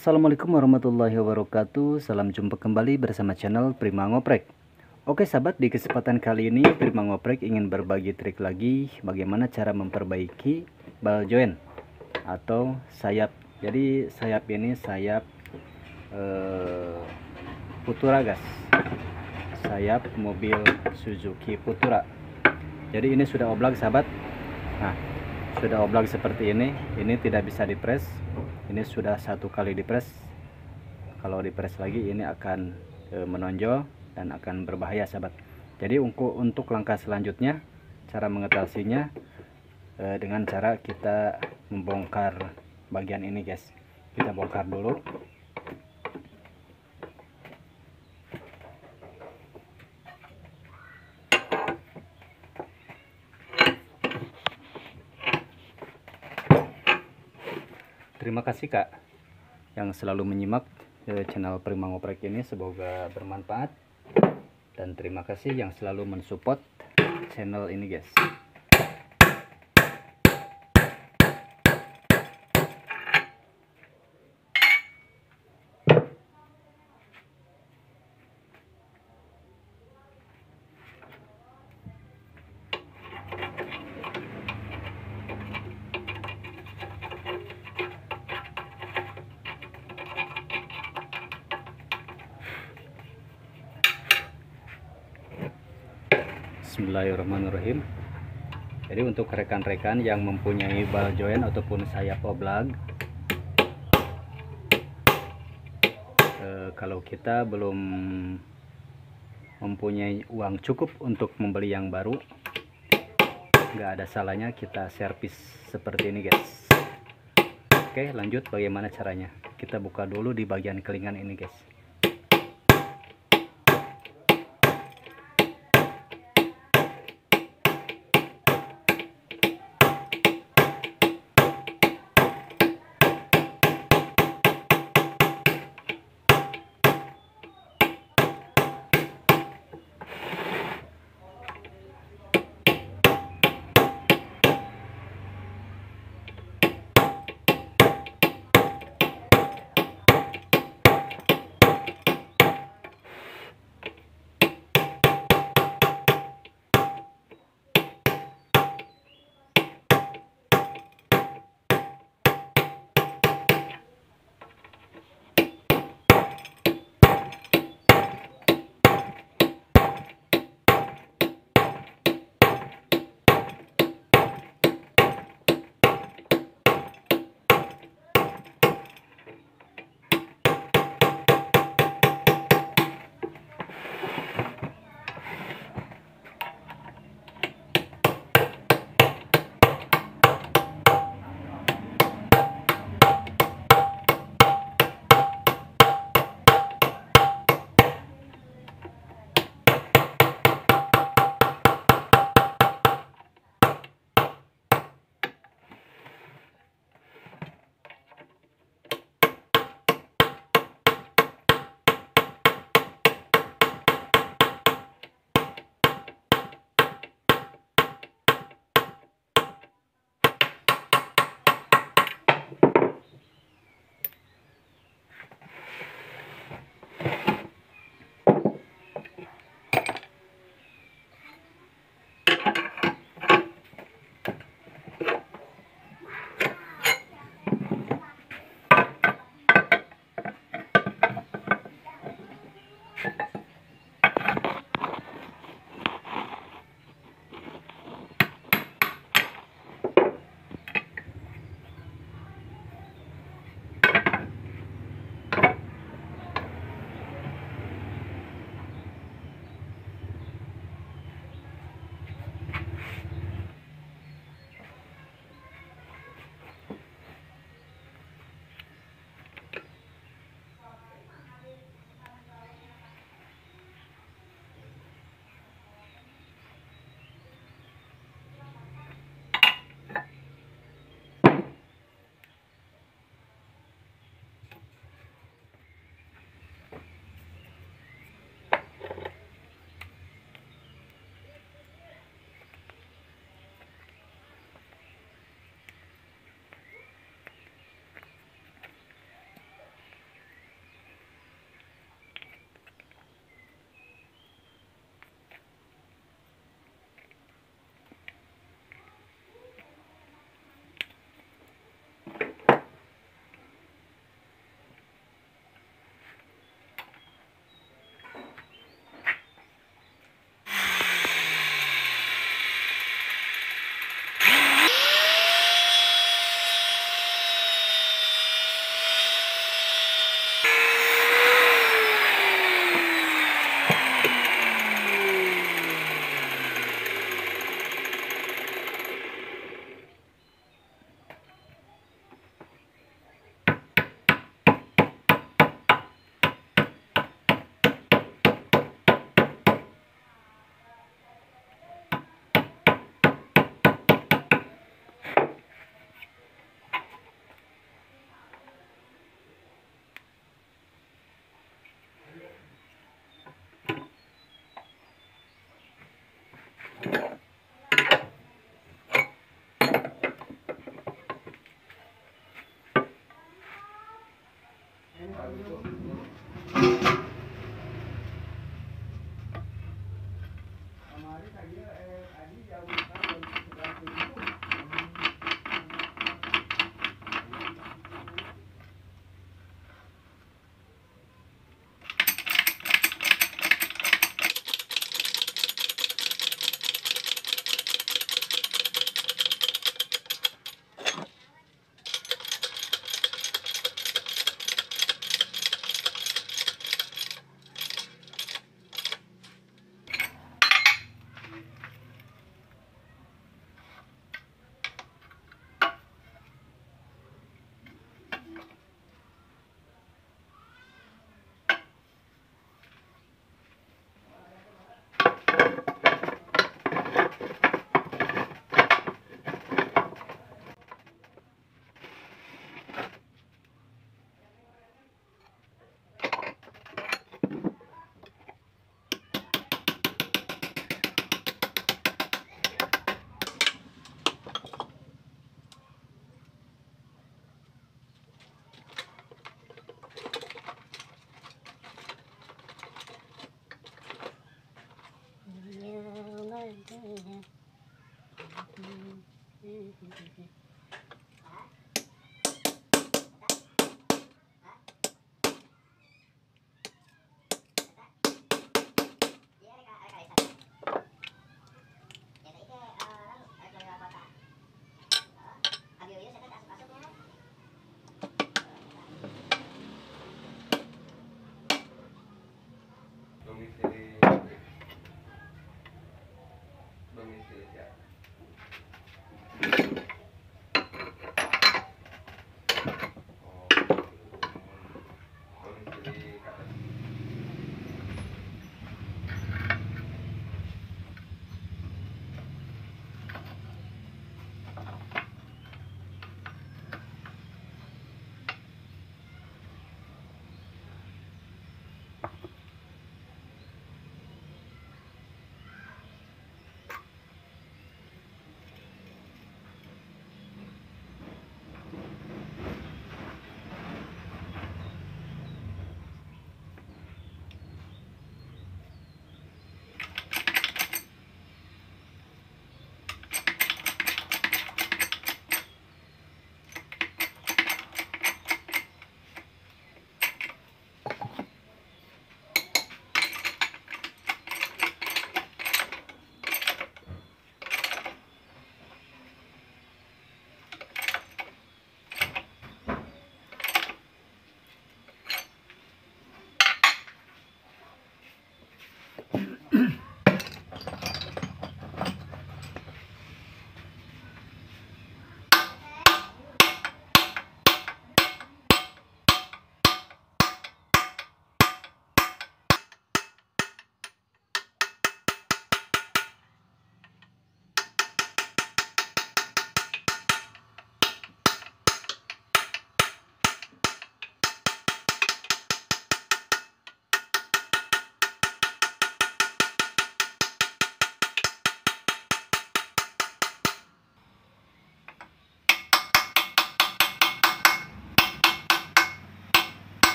Assalamualaikum warahmatullahi wabarakatuh. Salam jumpa kembali bersama channel Prima Ngoprek. Oke sahabat, di kesempatan kali ini Prima Ngoprek ingin berbagi trik lagi bagaimana cara memperbaiki ball joint atau sayap. Jadi sayap ini sayap Futura guys, sayap mobil Suzuki Futura. Jadi ini sudah oblag sahabat. Nah, sudah oblag seperti ini tidak bisa dipres. Ini sudah satu kali dipres. Kalau dipres lagi ini akan menonjol dan akan berbahaya sahabat. Jadi untuk langkah selanjutnya, cara mengatasinya dengan cara kita membongkar bagian ini guys. Kita bongkar dulu. Terima kasih Kak yang selalu menyimak channel Prima Ngoprek ini, semoga bermanfaat, dan terima kasih yang selalu mensupport channel ini guys. Bismillahirrahmanirrahim. Jadi untuk rekan-rekan yang mempunyai ball joint ataupun sayap oblag, kalau kita belum mempunyai uang cukup untuk membeli yang baru, nggak ada salahnya kita servis seperti ini guys. Oke, lanjut bagaimana caranya. Kita buka dulu di bagian kelingan ini guys.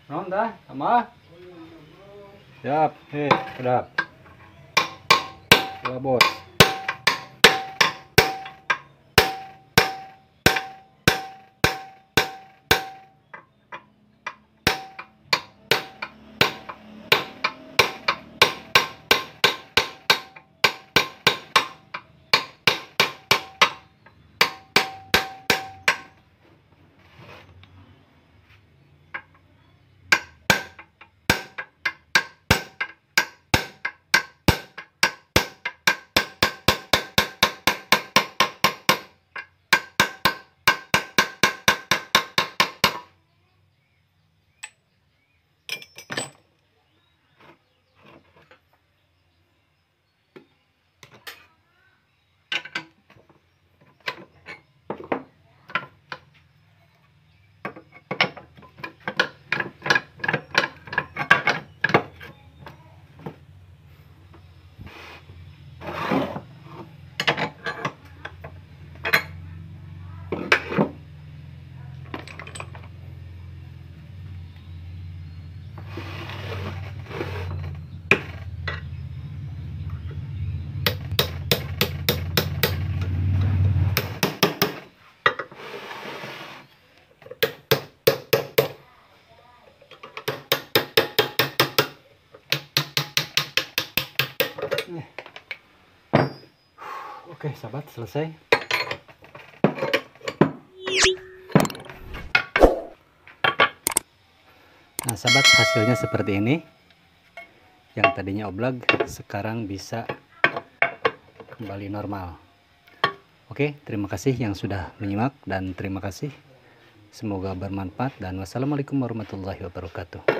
Non dah, sama. Siap, sedap. Dua bos. Oke, sahabat, selesai. Nah, sahabat, hasilnya seperti ini. Yang tadinya oblag sekarang bisa kembali normal. Oke, terima kasih yang sudah menyimak dan terima kasih. Semoga bermanfaat dan wassalamualaikum warahmatullahi wabarakatuh.